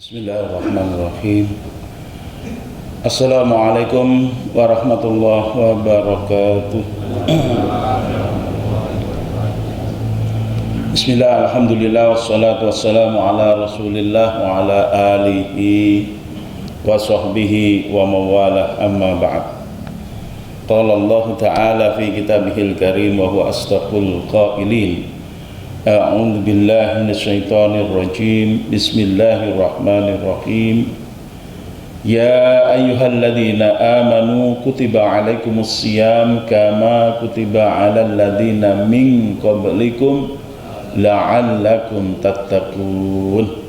Bismillahirrahmanirrahim. Assalamualaikum warahmatullahi wabarakatuh. Bismillah, alhamdulillah, wassalatu wassalamu ala rasulillah wa ala alihi wa sahbihi wa mawalah, amma ba'd. Qala Allah ta'ala fi kitabihil karim wa huwa asdaqul qailin. A'udzu billahi minasyaitonir rajim. Bismillahirrahmanirrahim. Ya ayyuhalladzina amanu kutiba alaikumus syiyam kama kutiba alal ladzina min qablikum la'allakum tattaqun.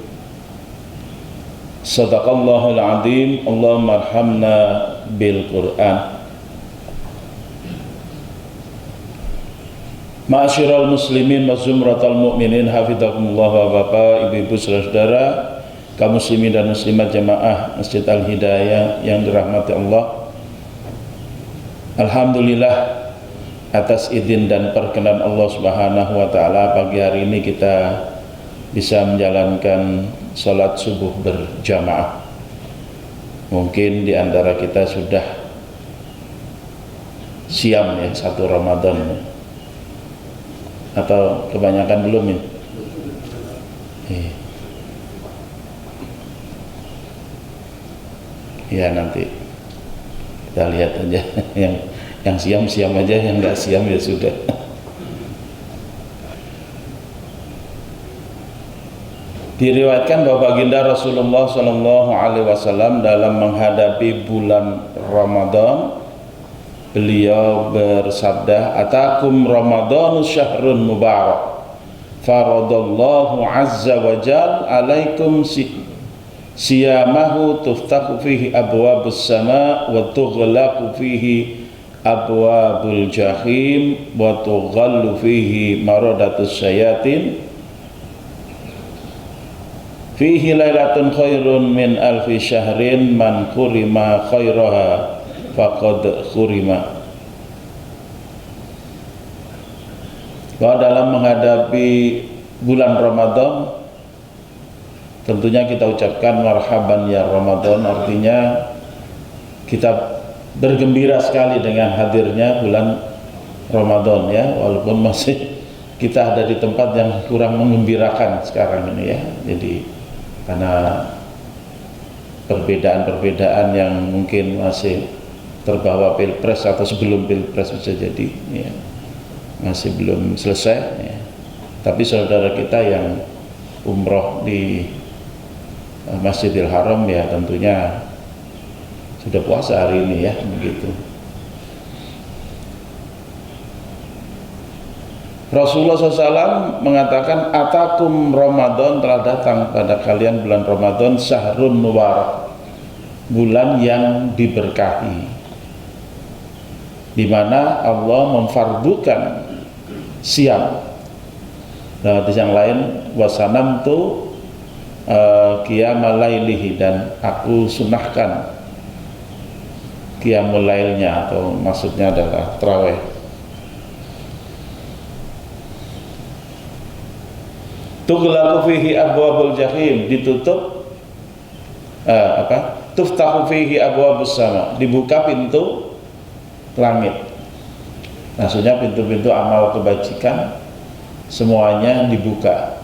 Shadaqallahul azim. Allahumma arhamna bil Qur'an. Ma'asyiral muslimin wa zumratal mu'minin, hafizakumullah wa bapak, ibu-ibu, saudara, kaum muslimin dan muslimat jamaah Masjid Al-Hidayah yang dirahmati Allah. Alhamdulillah atas izin dan perkenan Allah Subhanahu wa taala, pagi hari ini kita bisa menjalankan salat subuh berjamaah. Mungkin di antara kita sudah siam ya satu Ramadan, atau kebanyakan belum ya? Ya nanti kita lihat aja. yang siam aja, yang nggak siam ya sudah. Diriwayatkan bahwa baginda Rasulullah SAW dalam menghadapi bulan Ramadan, beliau bersabda, atakum Ramadanu syahrun mubarak, faradallahu azza wa jal alaikum siyamahu tuftahu fihi abwabus sama wa tughlaqu fihi abwabul jahim wa tughallu fihi maradatus syayatin, fihi lailatun khairun min alfi syahrin, man kurima khairaha faqad khurima. Bahwa dalam menghadapi bulan Ramadan, tentunya kita ucapkan marhaban ya Ramadan, artinya kita bergembira sekali dengan hadirnya bulan Ramadan ya, walaupun masih kita ada di tempat yang kurang menggembirakan sekarang ini ya. Jadi karena perbedaan-perbedaan yang mungkin masih terbawa pilpres atau sebelum pilpres bisa jadi ya, masih belum selesai ya. Tapi saudara kita yang umroh di Masjidil Haram ya tentunya sudah puasa hari ini ya, begitu. Rasulullah SAW mengatakan, atakum Ramadan, telah datang pada kalian bulan Ramadan, syahrun mubarak, bulan yang diberkahi, di mana Allah memfardukan siam. Nah, di yang lain, wasanam tu qiyamul lailihi, dan aku sunahkan qiyamul lailnya, atau maksudnya adalah tarawih. Tughlaqu fihi abwabul jahim, ditutup tuftahu fihi abwabus sama, dibuka pintu langit. Maksudnya pintu-pintu amal kebajikan semuanya dibuka.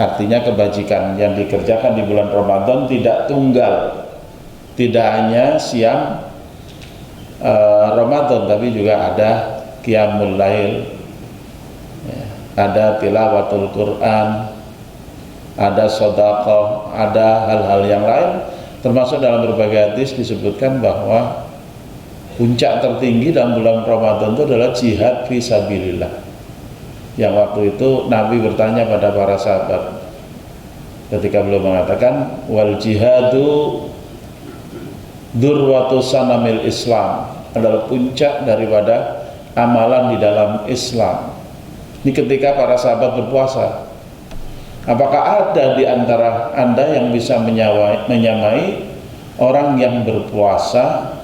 Artinya kebajikan yang dikerjakan di bulan Ramadan tidak tunggal, tidak hanya siam Ramadan, tapi juga ada qiyamul lail ya, ada tilawatul Quran, ada sedekah, ada hal-hal yang lain. Termasuk dalam berbagai hadis disebutkan bahwa puncak tertinggi dalam bulan Ramadan itu adalah jihad fi sabilillah. Yang waktu itu Nabi bertanya pada para sahabat ketika beliau mengatakan, wal jihadu durwatu sanamil Islam, adalah puncak daripada amalan di dalam Islam. Ini ketika para sahabat berpuasa. Apakah ada di antara Anda yang bisa menyamai orang yang berpuasa,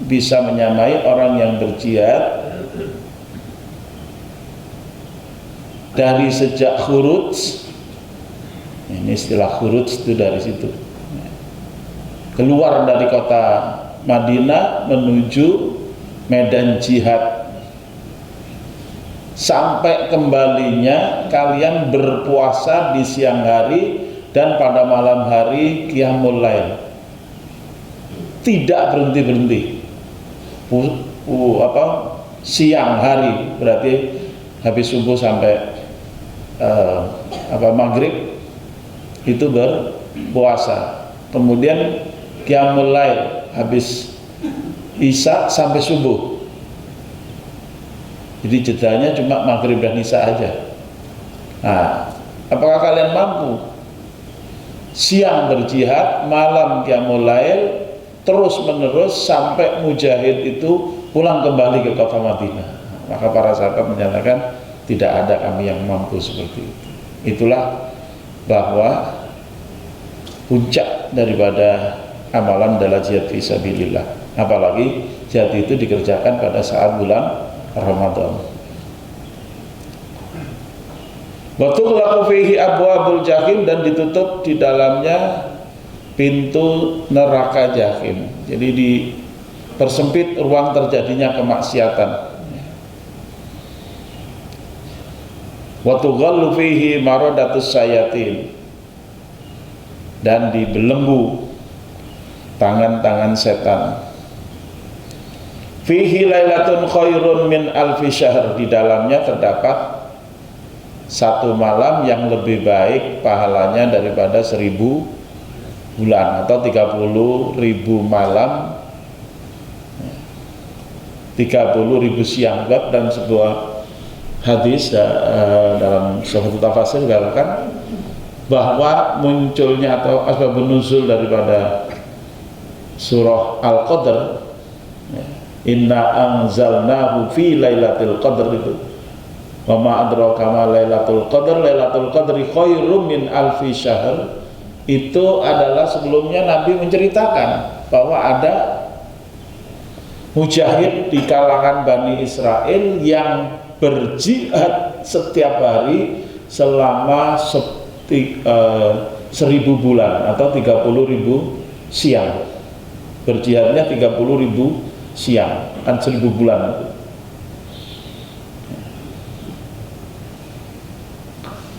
bisa menyamai orang yang berjihad dari sejak khuruj Ini istilah khuruj itu dari situ. Keluar dari kota Madinah menuju medan jihad. Sampai kembalinya kalian berpuasa di siang hari dan pada malam hari qiyamul lail. Tidak berhenti-berhenti. Siang hari berarti habis subuh sampai maghrib itu berpuasa. Kemudian qiyamul lail habis isya sampai subuh. Jadi jedanya cuma maghrib dan isya aja. Nah, apakah kalian mampu siang berjihad, malam qiyamul lail terus menerus sampai mujahid itu pulang kembali ke kota Madinah? Maka para sahabat menyatakan tidak ada kami yang mampu seperti itu. Itulah bahwa puncak daripada amalan adalah jihad fisabilillah. Apalagi jihad itu dikerjakan pada saat bulan Ramadan. Wa tughlaqu fihi abwabul jahim, dan ditutup di dalamnya pintu neraka jahim. Jadi dipersempit ruang terjadinya kemaksiatan. Wa tughallu fihi maradatus sayatin, dan dibelenggu tangan-tangan setan. Fihi lailatun khairun min alfi syahr, di dalamnya terdapat satu malam yang lebih baik pahalanya daripada 1000 bulan, atau 30.000 malam, 30.000 siang. Dan sebuah hadis dalam suatu tafsir dikatakan bahwa munculnya atau asbabun nuzul daripada surah Al-Qadr, inna anzalnahu fi lailatul qadr, itu wa ma adraka ma lailatul qadr, lailatul qadri khairum min alfi syahr, itu adalah sebelumnya Nabi menceritakan bahwa ada mujahid di kalangan Bani Israel yang berjihad setiap hari selama 1000 bulan atau 30.000 siang. Berjihadnya 30.000 siang, kan 1000 bulan itu.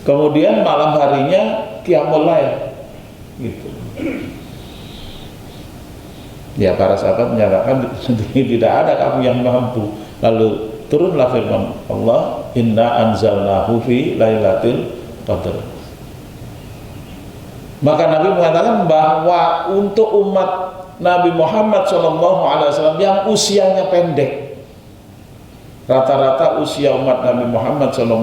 Kemudian malam harinya qiyamul lail gitu. Ya, para sahabat menyatakan tidak ada kamu yang mampu. Lalu turunlah firman Allah, inna anzalnahu fi lailatul qadr. Maka Nabi mengatakan bahwa untuk umat Nabi Muhammad SAW yang usianya pendek, rata-rata usia umat Nabi Muhammad SAW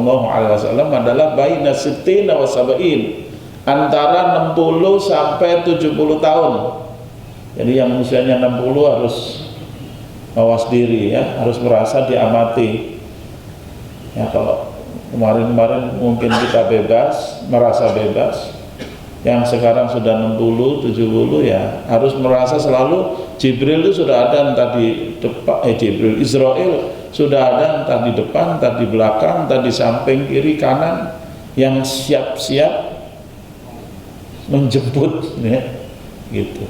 adalah baina sittina wa sab'in, antara 60 sampai 70 tahun. Jadi yang usianya 60 harus mawas diri ya, harus merasa diamati. Ya, kalau kemarin-kemarin mungkin kita bebas, merasa bebas. Yang sekarang sudah 60, 70 ya harus merasa selalu Jibril itu sudah ada entah di depan, Israel sudah ada entah di depan, entah di belakang, entah di samping, kiri, kanan, yang siap-siap menjemput ya, gitu.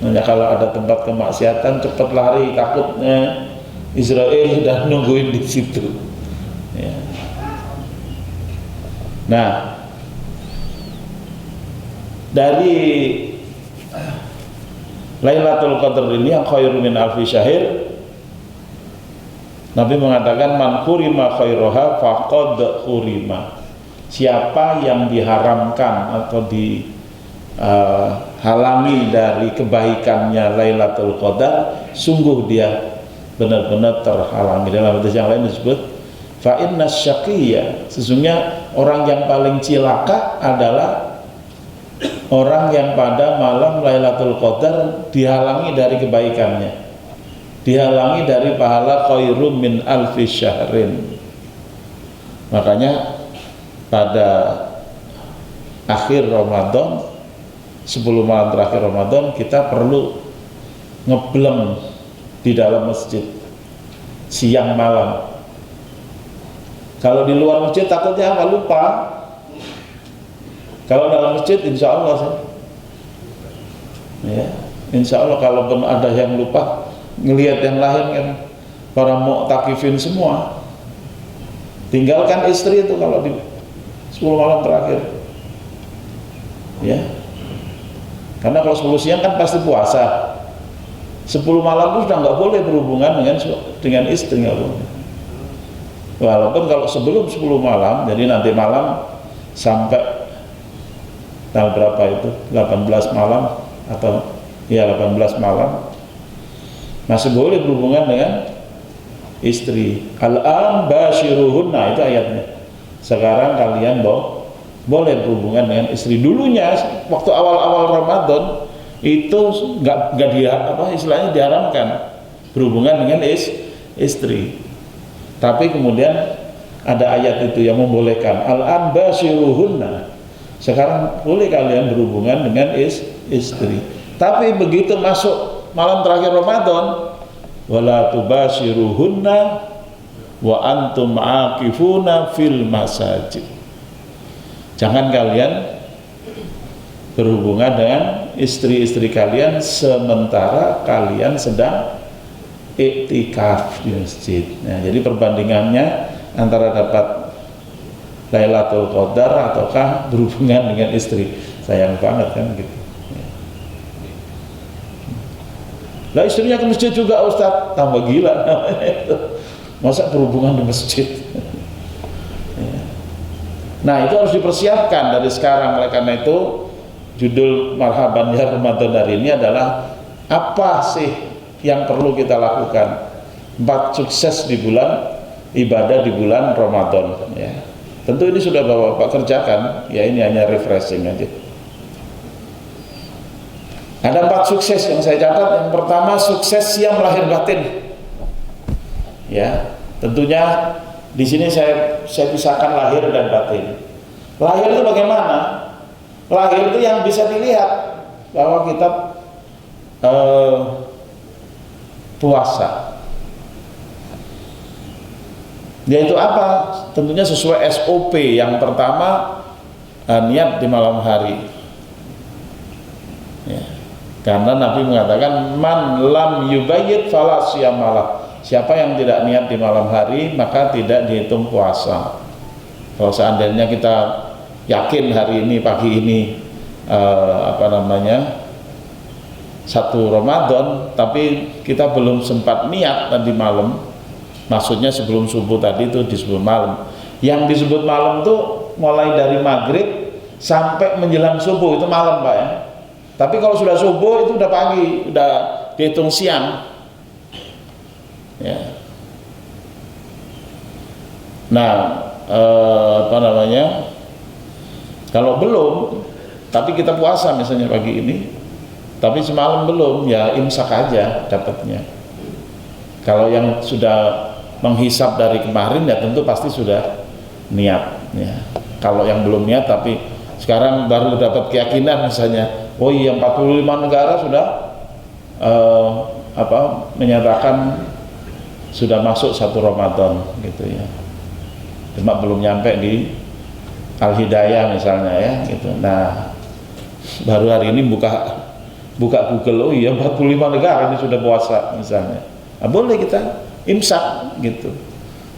Nah, kalau ada tempat kemaksiatan cepat lari, takutnya Israel sudah nungguin di situ ya. Nah, dari Lailatul Qadar ini yang khairu min alfi syahr, Nabi mengatakan man khurima khairoha faqad khurima. Siapa yang diharamkan atau dihalangi dari kebaikannya Lailatul Qadar, sungguh dia benar-benar terhalangi. Dalam hadis yang lain disebut fa inna syaqiyya, sesungguhnya orang yang paling cilaka adalah orang yang pada malam Lailatul Qadar dihalangi dari kebaikannya, dihalangi dari pahala khairum min alfi syahrin. Makanya pada akhir Ramadan, 10 malam terakhir Ramadan, kita perlu ngeblem di dalam masjid siang malam. Kalau di luar masjid takutnya apa? Lupa. Kalau dalam masjid insya Allah sih, ya, insya Allah kalaupun ada yang lupa ngelihat yang lain kan para mu'takifin semua, tinggalkan istri itu kalau di 10 malam terakhir, ya, karena kalau 10 siang kan pasti puasa, 10 malam itu sudah nggak boleh berhubungan dengan istri, nggak boleh. Walaupun kalau sebelum 10 malam, jadi nanti malam sampai tanggal berapa itu, 18 malam atau ya 18 malam masih boleh berhubungan dengan istri. Al-an basyiruhunna, itu ayatnya. Sekarang kalian boleh berhubungan dengan istri. Dulunya waktu awal-awal Ramadan itu nggak istilahnya diharamkan berhubungan dengan istri. Tapi kemudian ada ayat itu yang membolehkan. Al-an basyiruhunna. Sekarang boleh kalian berhubungan dengan istri. Tapi begitu masuk malam terakhir Ramadan, wala tubasyiruhunna wa antum aqifuna fil masajid. Jangan kalian berhubungan dengan istri-istri kalian sementara kalian sedang iktikaf di masjid. Nah, jadi perbandingannya antara dapat Lailatul Qadar ataukah berhubungan dengan istri. Sayang banget kan gitu. Lah istrinya ke masjid juga Ustadz, tambah gila namanya itu. Masa berhubungan di masjid. Nah, itu harus dipersiapkan dari sekarang. Oleh karena itu judul Marhaban ya Ramadan hari ini adalah apa sih yang perlu kita lakukan 4 sukses di bulan ibadah di bulan Ramadan, ya. Tentu ini sudah Bapak kerjakan, ya, ini hanya refreshing aja. Ada 4 sukses yang saya catat. Yang pertama, sukses siam lahir batin. Ya, tentunya di sini saya pisahkan lahir dan batin. Lahir itu bagaimana? Lahir itu yang bisa dilihat bahwa kita puasa. Yaitu apa? Tentunya sesuai SOP. Yang pertama, niat di malam hari. Ya. Karena Nabi mengatakan man lam yubayyit fala siyamalah. Siapa yang tidak niat di malam hari maka tidak dihitung puasa. Kalau seandainya kita yakin hari ini pagi ini 1 Ramadan tapi kita belum sempat niat tadi malam, maksudnya sebelum subuh tadi itu disebut malam. Yang disebut malam itu mulai dari maghrib sampai menjelang subuh itu malam, Pak, ya. Tapi kalau sudah subuh itu udah pagi, udah dihitung siang. Ya. Nah, kalau belum, tapi kita puasa misalnya pagi ini, tapi semalam belum, ya imsak aja dapatnya. Kalau yang sudah menghisap dari kemarin ya tentu pasti sudah niat, ya. Kalau yang belum niat tapi sekarang baru dapat keyakinan misalnya, oh iya 45 negara sudah menyatakan sudah masuk 1 Ramadan gitu, ya. Cuma belum nyampe di Al-Hidayah misalnya, ya gitu. Nah, baru hari ini buka Google, oh iya 45 negara ini sudah puasa misalnya. Nah, boleh kita imsak gitu.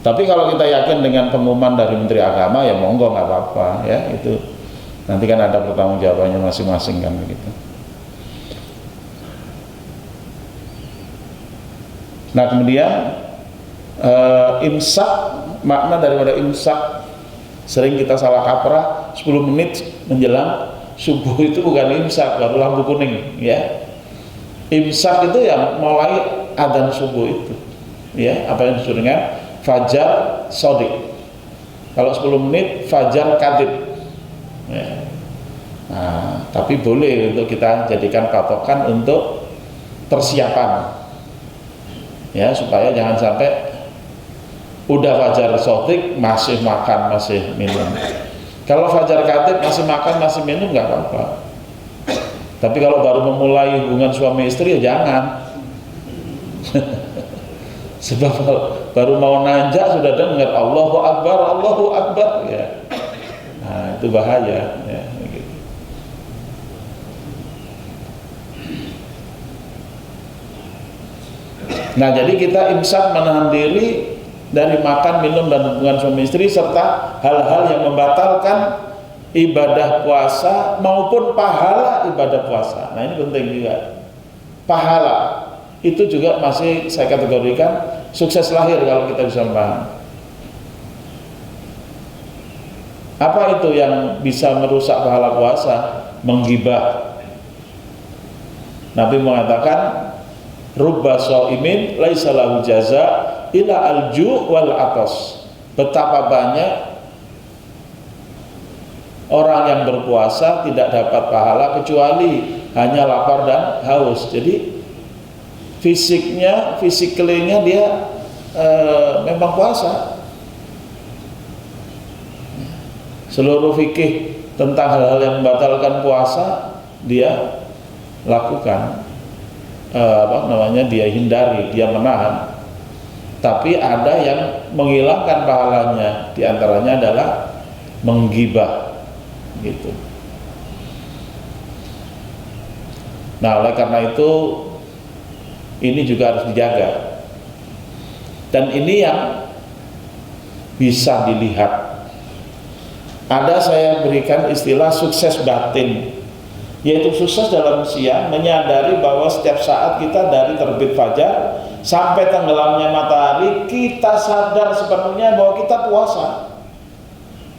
Tapi kalau kita yakin dengan pengumuman dari Menteri Agama ya monggo, nggak apa-apa, ya. Itu nanti kan ada pertanggungjawabannya masing-masing kan begitu. Nah, kemudian imsak, makna daripada imsak sering kita salah kaprah, 10 menit menjelang subuh itu bukan imsak, baru lampu kuning, ya. Imsak itu ya mulai adzan subuh itu, ya, apa yang disebut dengan fajar shadiq. Kalau 10 menit fajar kadhib, ya. Nah, tapi boleh untuk kita jadikan patokan untuk persiapan, ya, supaya jangan sampai udah fajar shadiq masih makan masih minum. Kalau fajar kadhib masih makan masih minum nggak apa-apa. Tapi kalau baru memulai hubungan suami istri ya jangan. Sebab baru mau nanjak sudah dengar Allahu Akbar, ya. Nah, itu bahaya, ya, gitu. Nah, jadi kita imsak, menahan diri dari makan, minum, dan hubungan suami istri serta hal-hal yang membatalkan ibadah puasa maupun pahala ibadah puasa. Nah, ini penting juga. Pahala itu juga masih saya kategorikan sukses lahir kalau kita bisa paham. Apa itu yang bisa merusak pahala puasa? Menggibah. Nabi mengatakan, rubba shaimin laisa lahu jaza ila alju wal atas. Betapa banyak orang yang berpuasa tidak dapat pahala kecuali hanya lapar dan haus. Jadi fisiknya dia memang puasa. Seluruh fikih tentang hal-hal yang membatalkan puasa dia lakukan, dia hindari, dia menahan. Tapi ada yang menghilangkan pahalanya, diantaranya adalah menggibah, gitu. Nah, oleh karena itu ini juga harus dijaga, dan ini yang bisa dilihat. Ada saya berikan istilah sukses batin, yaitu sukses dalam usia menyadari bahwa setiap saat kita dari terbit fajar sampai tenggelamnya matahari kita sadar sepenuhnya bahwa kita puasa,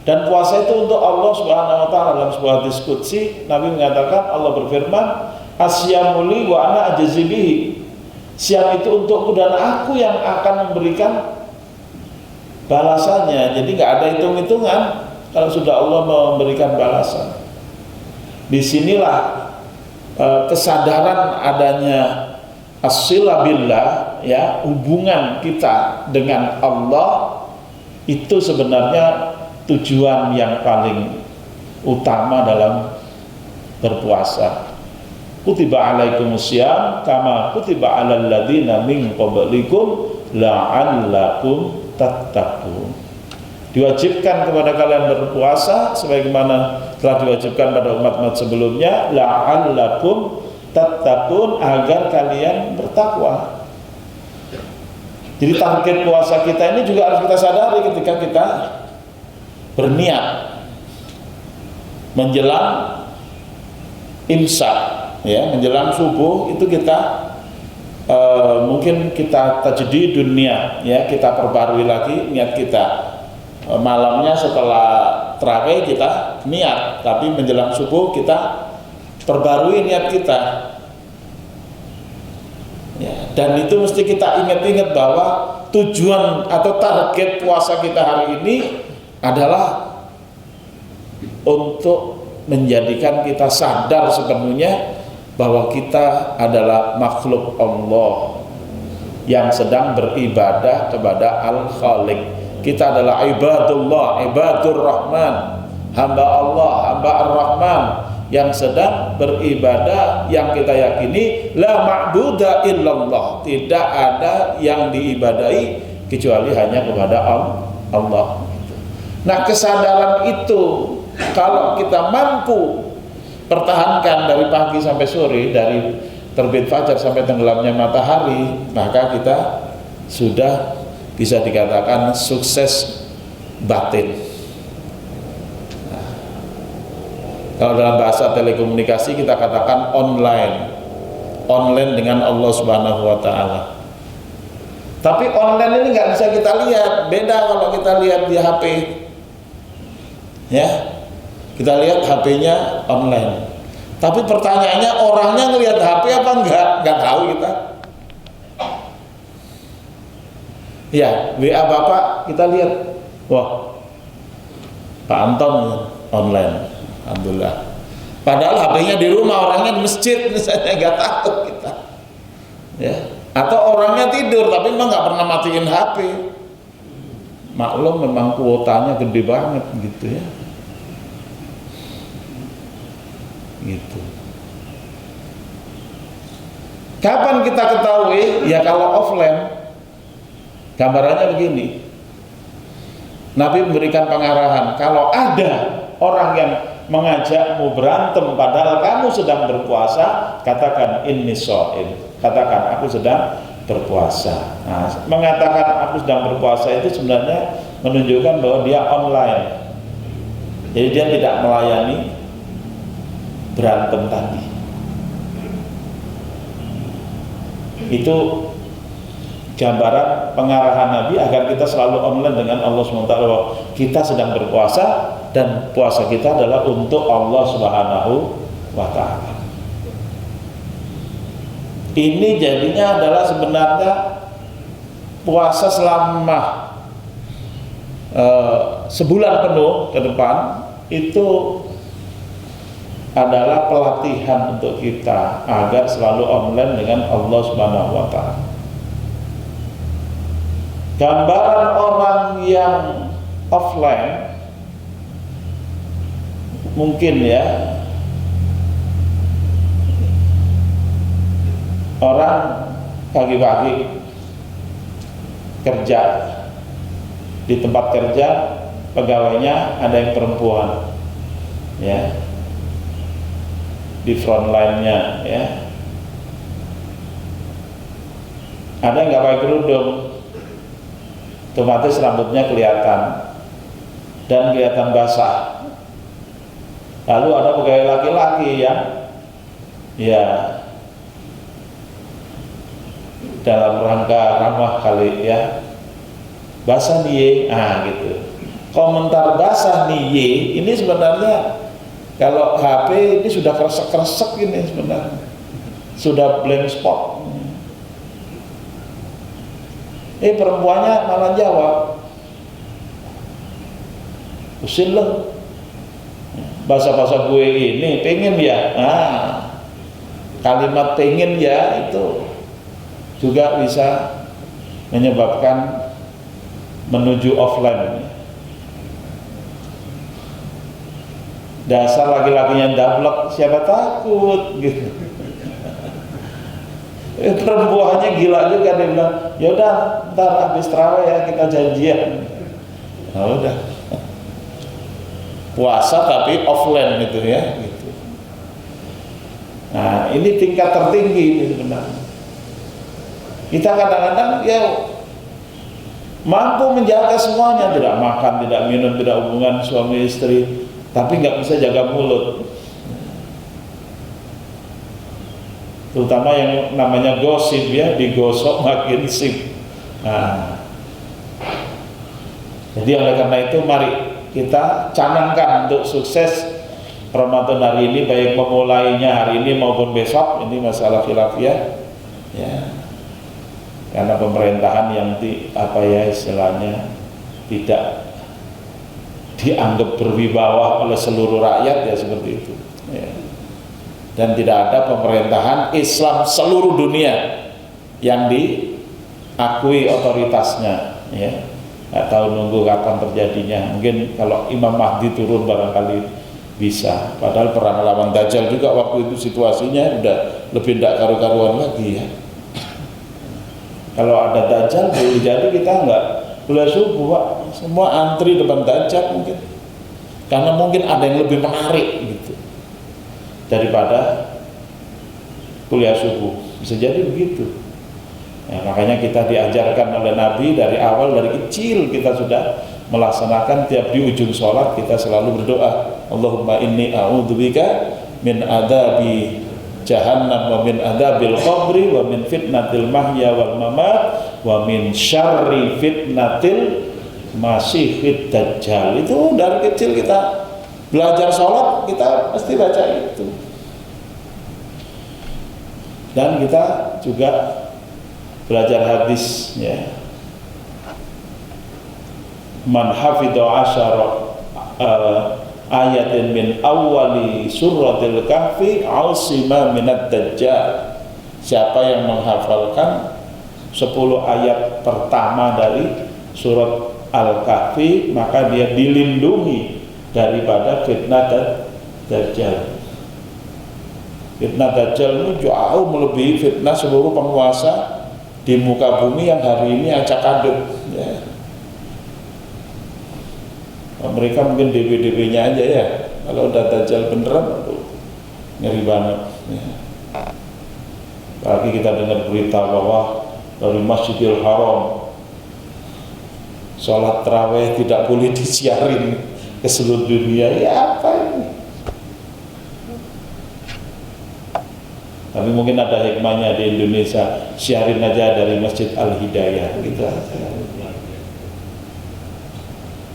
dan puasa itu untuk Allah Subhanahu wa taala. Dalam sebuah hadis qudsi Nabi mengatakan, Allah berfirman, asyamuli wa ana ajzi bihi. Siang itu untukku dan aku yang akan memberikan balasannya. Jadi nggak ada hitung-hitungan kalau sudah Allah memberikan balasan. Disinilah kesadaran adanya as-silah billah, ya, hubungan kita dengan Allah itu sebenarnya tujuan yang paling utama dalam berpuasa. Kutiba alaikumusiyam kama kutiba alal ladzina min qablikum la'allakum tattaqun. Diwajibkan kepada kalian berpuasa sebagaimana telah diwajibkan pada umat-umat sebelumnya, la'allakum tattaqun, agar kalian bertakwa. Jadi target puasa kita ini juga harus kita sadari ketika kita berniat menjelang imsak, ya, menjelang subuh itu kita mungkin kita tajdid dunia, ya, kita perbarui lagi niat kita. Malamnya setelah tarawih kita niat, tapi menjelang subuh kita perbarui niat kita, ya, dan itu mesti kita ingat-ingat bahwa tujuan atau target puasa kita hari ini adalah untuk menjadikan kita sadar sepenuhnya bahwa kita adalah makhluk Allah yang sedang beribadah kepada Al-Khaliq. Kita adalah ibadullah, ibadur Rahman, hamba Allah, hamba Ar-Rahman yang sedang beribadah, yang kita yakini la ma'buda illallah, tidak ada yang diibadahi kecuali hanya kepada Allah. Nah, kesadaran itu kalau kita mampu pertahankan dari pagi sampai sore, dari terbit fajar sampai tenggelamnya matahari, maka kita sudah bisa dikatakan sukses batin. Nah, kalau dalam bahasa telekomunikasi kita katakan online dengan Allah Subhanahu wa taala. Tapi online ini nggak bisa kita lihat, beda kalau kita lihat di HP. Ya, kita lihat HP-nya online. Tapi pertanyaannya, orangnya ngelihat HP apa enggak? Enggak tahu kita. Ya, WA Bapak kita lihat, wah, Pak Anton online, alhamdulillah. Padahal HP-nya di rumah, orangnya di masjid, misalnya, nggak tahu kita. Ya, atau orangnya tidur, tapi memang nggak pernah matiin HP. Maklum memang kuotanya gede banget, gitu ya. Gitu. Kapan kita ketahui? Ya kalau offline. Gambarannya begini, Nabi memberikan pengarahan, kalau ada orang yang mengajakmu berantem padahal kamu sedang berpuasa, katakan inni shaim, katakan aku sedang berpuasa. Nah, mengatakan aku sedang berpuasa itu sebenarnya menunjukkan bahwa dia online. Jadi dia tidak melayani berantem tadi. Itu gambaran pengarahan Nabi agar kita selalu online dengan Allah SWT. Kita sedang berpuasa dan puasa kita adalah untuk Allah Subhanahu wa Ta'ala. Ini jadinya adalah sebenarnya puasa selama sebulan penuh ke depan itu adalah pelatihan untuk kita agar selalu online dengan Allah Subhanahu wa Ta'ala. Gambaran orang yang offline mungkin ya, orang pagi-pagi kerja di tempat kerja, pegawainya ada yang perempuan ya, di front line-nya ya, ada yang nggak pakai kerudung, otomatis rambutnya kelihatan dan kelihatan basah. Lalu ada pegawai laki-laki yang ya dalam rangka ramah kali ya, basah nih, gitu. Komentar basah nih ini sebenarnya kalau HP ini sudah kresek-kresek ini sebenarnya, sudah blank spot. Perempuannya malah jawab, usil lo, bahasa-bahasa gue ini pengen ya. Kalimat pengen ya itu juga bisa menyebabkan menuju offline. Dasar laki-lakinya dablek, siapa takut gitu. Perempuannya gila juga, dia bilang, yaudah ntar habis terawih ya kita janjian. Nah udah, puasa tapi offline gitu ya gitu. Nah ini tingkat tertinggi ini sebenarnya. Kita kadang-kadang ya mampu menjaga semuanya, tidak makan, tidak minum, tidak hubungan suami istri, tapi nggak bisa jaga mulut. Terutama yang namanya gosip ya, digosok makin sip. Jadi oleh karena itu mari kita canangkan untuk sukses Ramadan hari ini, baik memulainya hari ini maupun besok. Ini masalah khilafiyah ya. Karena pemerintahan yang istilahnya tidak dianggap berwibawa oleh seluruh rakyat ya seperti itu ya. Dan tidak ada pemerintahan Islam seluruh dunia yang diakui otoritasnya ya. Nggak tahu nunggu kapan terjadinya. Mungkin kalau Imam Mahdi turun barangkali bisa. Padahal perang lawan Dajjal juga waktu itu situasinya udah lebih tidak karu-karuan lagi ya. Kalau ada Dajjal boleh jadi kita nggak boleh subuh Pak. Semua antri depan Dajjal mungkin, karena mungkin ada yang lebih menarik gitu daripada kuliah subuh. Bisa jadi begitu ya, makanya kita diajarkan oleh Nabi dari awal, dari kecil kita sudah melaksanakan tiap di ujung sholat kita selalu berdoa, Allahumma inni a'udzubika min adabi jahannam wa min adabil qabri wa min fitnatil mahya wal mamat wa min syarri fitnatil masihid dajjal. Itu dari kecil kita belajar sholat kita pasti baca itu. Dan kita juga belajar hadis ya, man hafidha asyara ayatin min awali suratil kahfi ausima minad dajjal. Siapa yang menghafalkan 10 ayat pertama dari surat Al-Kahfi, maka dia dilindungi daripada fitnah dajjal. Fitnah dajjal ini jauh melebihi fitnah seluruh penguasa di muka bumi yang hari ini acak aduk ya. Mereka mungkin DP-DP-nya aja ya. Kalau udah dajjal beneran, aduh, ngeri banget ya. Apalagi kita dengar berita bahwa dari Masjidil Haram. Sholat tarawih tidak boleh disiarin ke seluruh dunia. Ya apa ini? Tapi mungkin ada hikmahnya di Indonesia, siarin aja dari Masjid Al-Hidayah gitu aja.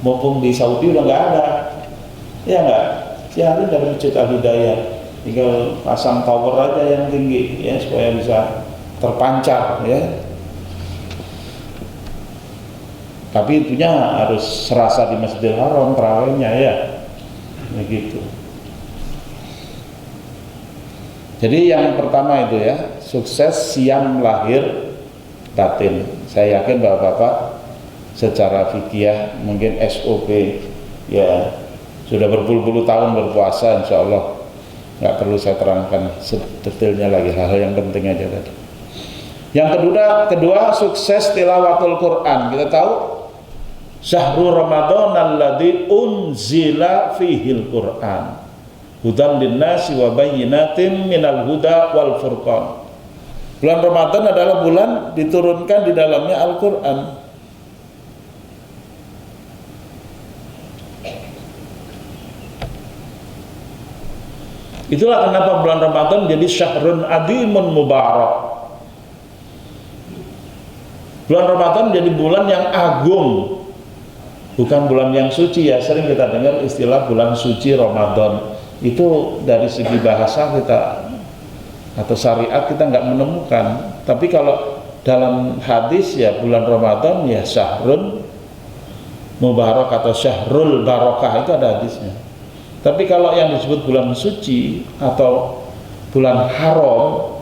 Mumpung di Saudi udah nggak ada, ya nggak, siarin dari Masjid Al-Hidayah. Tinggal pasang tower aja yang tinggi ya supaya bisa terpancar ya. Tapi itunya harus serasa di Masjidil Haram tarawihnya ya, begitu. Jadi yang pertama itu ya, sukses siam lahir batin. Saya yakin bapak-bapak secara fikih mungkin SOP ya sudah berpuluh-puluh tahun berpuasa, insya Allah nggak perlu saya terangkan detailnya lagi, hal-hal yang penting aja tadi. Yang kedua sukses tilawatul Quran. Kita tahu syahrul Ramadan alladzi unzila fihil Quran hudan linnasi wa bayyinatin minal huda wal furqan. Bulan Ramadan adalah bulan diturunkan di dalamnya Al-Quran. Itulah kenapa bulan Ramadan jadi syahrun adimun mubarak. Bulan Ramadan jadi bulan yang agung, bukan bulan yang suci ya. Sering kita dengar istilah bulan suci Ramadan. Itu dari segi bahasa kita atau syariat kita nggak menemukan. Tapi kalau dalam hadis ya bulan Ramadan ya syahrun mubarak atau syahrul barokah, itu ada hadisnya. Tapi kalau yang disebut bulan suci atau bulan haram,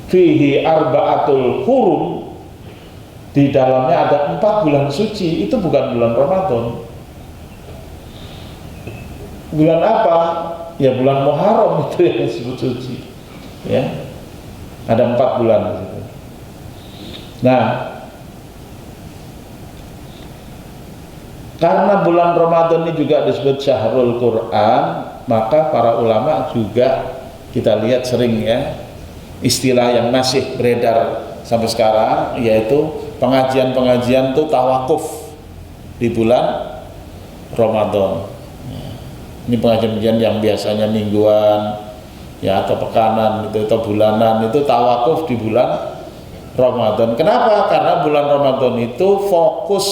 fihi arba'atul hurum, di dalamnya ada 4 bulan suci, itu bukan bulan Ramadan. Bulan apa? Ya bulan Muharram itu yang disebut suci. Ya, ada 4 bulan di situ. Nah, karena bulan Ramadan ini juga disebut syahrul Quran, maka para ulama juga kita lihat sering ya istilah yang masih beredar sampai sekarang, yaitu pengajian-pengajian itu tawakuf di bulan Ramadan. Ini pengajian-pengajian yang biasanya mingguan ya atau pekanan itu atau bulanan, itu tawakuf di bulan Ramadan. Kenapa? Karena bulan Ramadan itu fokus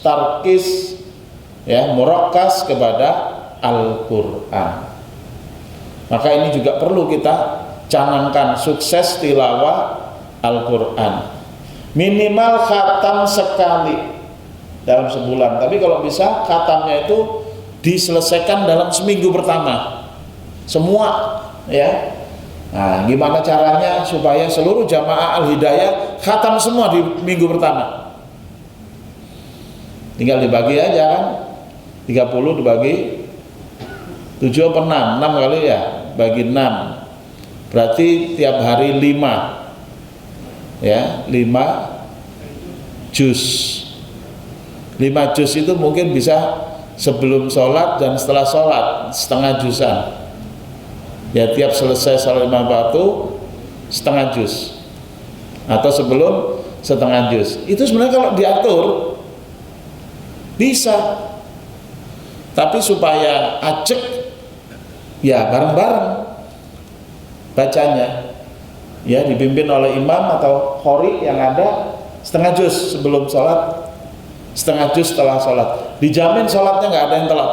tarkis ya, murakas kepada Al-Quran. Maka ini juga perlu kita canangkan, sukses tilawah Al-Quran. Minimal khatam sekali dalam sebulan. Tapi kalau bisa khatamnya itu diselesaikan dalam seminggu pertama. Semua ya. Nah, gimana caranya supaya seluruh jamaah Al-Hidayah khatam semua di minggu pertama? Tinggal dibagi aja kan. 30 dibagi 7 apa 6? 6 kali ya, bagi 6 berarti tiap hari 5 ya, 5 juz. 5 juz itu mungkin bisa sebelum sholat dan setelah sholat setengah juzan ya, tiap selesai sholat 5 waktu setengah juz atau sebelum setengah juz. Itu sebenarnya kalau diatur bisa. Tapi supaya acek ya bareng-bareng bacanya ya, dipimpin oleh imam atau qori yang ada setengah juz sebelum sholat, setengah juz setelah sholat. Dijamin sholatnya nggak ada yang telat.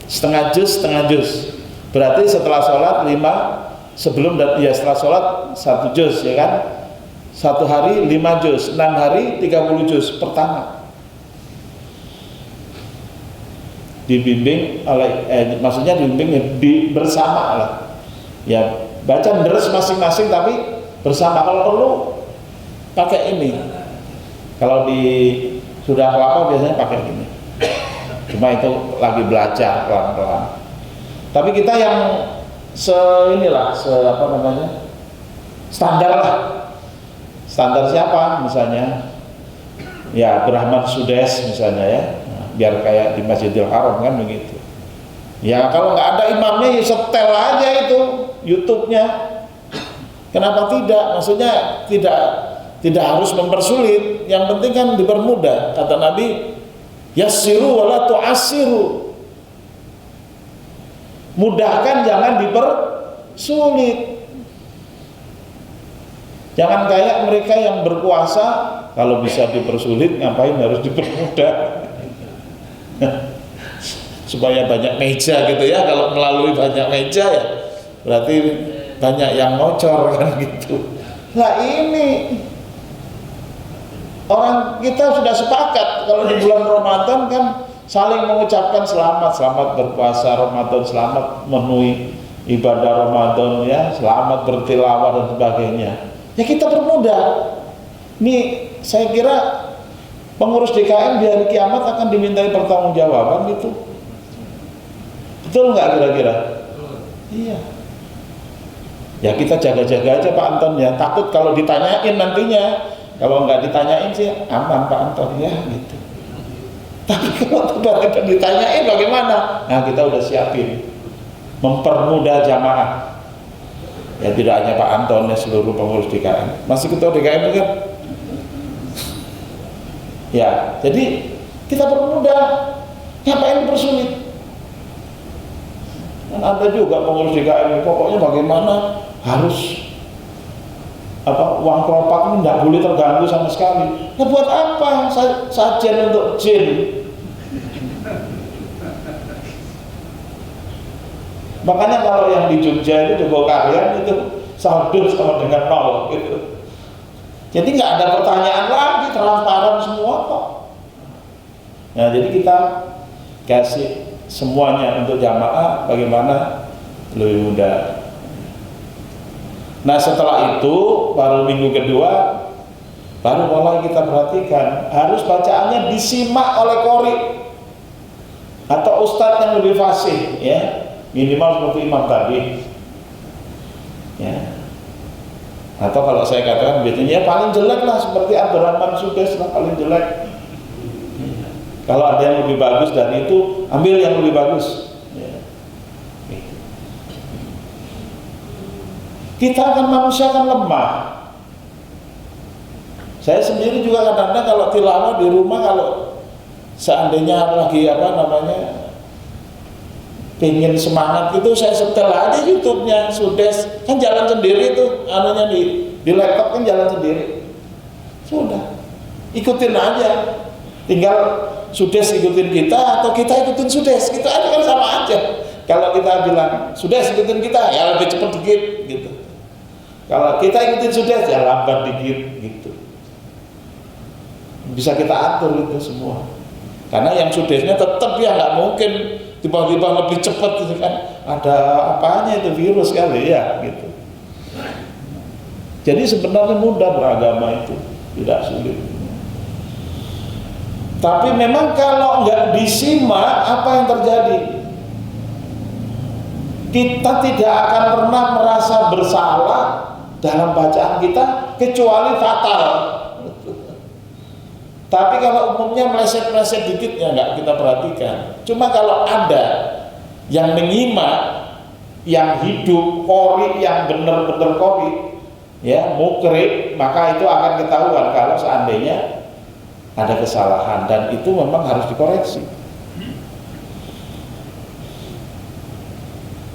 Setengah juz berarti setelah sholat 5, sebelum dan ya setelah sholat 1 juz ya kan, 1 hari 5 juz, 6 hari 30 juz pertama. Dibimbing oleh maksudnya dibimbing ya, bersama lah ya, baca deres masing-masing tapi bersama. Kalau perlu pakai ini, kalau di sudah lama biasanya pakai ini, cuma itu lagi belajar pelan-pelan. Tapi kita yang apa namanya, standar lah. Standar siapa misalnya ya, Brahman Sudes misalnya ya, biar kayak di Masjidil Haram kan begitu ya. Kalau nggak ada imamnya ya setel aja itu YouTube-nya Kenapa tidak? Maksudnya tidak harus mempersulit, yang penting kan dipermudah. Kata Nabi, yassiru wala tu'assiru. Mudahkan, jangan dipersulit. Jangan kayak mereka yang berpuasa, kalau bisa dipersulit, ngapain harus dipermudah? Supaya banyak meja gitu ya. Kalau melalui banyak meja ya berarti banyak yang ngocor kan gitu. Nah ini orang kita sudah sepakat kalau di bulan Ramadan kan saling mengucapkan selamat berpuasa Ramadan, selamat memenuhi ibadah Ramadan ya, selamat bertilawah dan sebagainya. Ya kita permudah. Ini saya kira pengurus DKM di hari kiamat akan dimintai pertanggungjawaban gitu. Betul nggak kira-kira? Iya. Ya kita jaga-jaga aja Pak Anton ya. Takut kalau ditanyain nantinya. Kalau nggak ditanyain sih aman Pak Anton ya gitu. Tapi kalau tiba-tiba ditanyain bagaimana? Nah kita udah siapin. Mempermudah jamaah. Ya tidak hanya Pak Anton ya, seluruh pengurus DKM. Masih ketua DKM kan? Ya, jadi kita permudah. Ngapain dipersulit? Dan ada juga pengurus DKM, pokoknya bagaimana harus uang kelopak ini tidak boleh terganggu sama sekali. Nah buat apa sajian untuk jin? Makanya kalau yang di Jogja itu Jogokarian itu saldo sama dengan 0 gitu. Jadi nggak ada pertanyaan lagi, transparan semua kok. Nah jadi kita kasih semuanya untuk jamaah bagaimana lebih mudah. Nah setelah itu baru minggu kedua baru mulai kita perhatikan harus bacaannya disimak oleh qori atau ustadz yang lebih fasih ya, minimal seperti imam tadi ya. Atau kalau saya katakan biasanya ya paling jelek lah seperti Abdurrahman Sudes lah, paling jelek. Kalau ada yang lebih bagus dari itu, ambil yang lebih bagus. Ya. Kita akan manusia kan lemah. Saya sendiri juga kadang-kadang kalau tilawah di rumah, kalau seandainya lagi pengen semangat gitu, saya setel aja YouTube-nya Sudes, kan jalan sendiri tuh, anunya di laptop kan jalan sendiri. Sudah, ikutin aja. Tinggal Sudes ikutin kita atau kita ikutin Sudes, kita aja kan sama aja. Kalau kita bilang Sudes ikutin kita, ya lebih cepat dikit gitu. Kalau kita ikutin Sudes, ya lambat dikit gitu. Bisa kita atur itu semua. Karena yang Sudesnya tetap ya nggak mungkin tiba-tiba lebih cepat gitu kan. Ada apanya itu, virus kali ya gitu. Jadi sebenarnya mudah beragama itu, tidak sulit. Tapi memang kalau nggak disimak, apa yang terjadi? Kita tidak akan pernah merasa bersalah dalam bacaan kita kecuali fatal. Tapi kalau umumnya meleset-meleset dikit ya nggak kita perhatikan. Cuma kalau ada yang menyimak, yang hidup, qori, yang benar-benar qori, ya mukri, maka itu akan ketahuan kalau seandainya ada kesalahan, dan itu memang harus dikoreksi.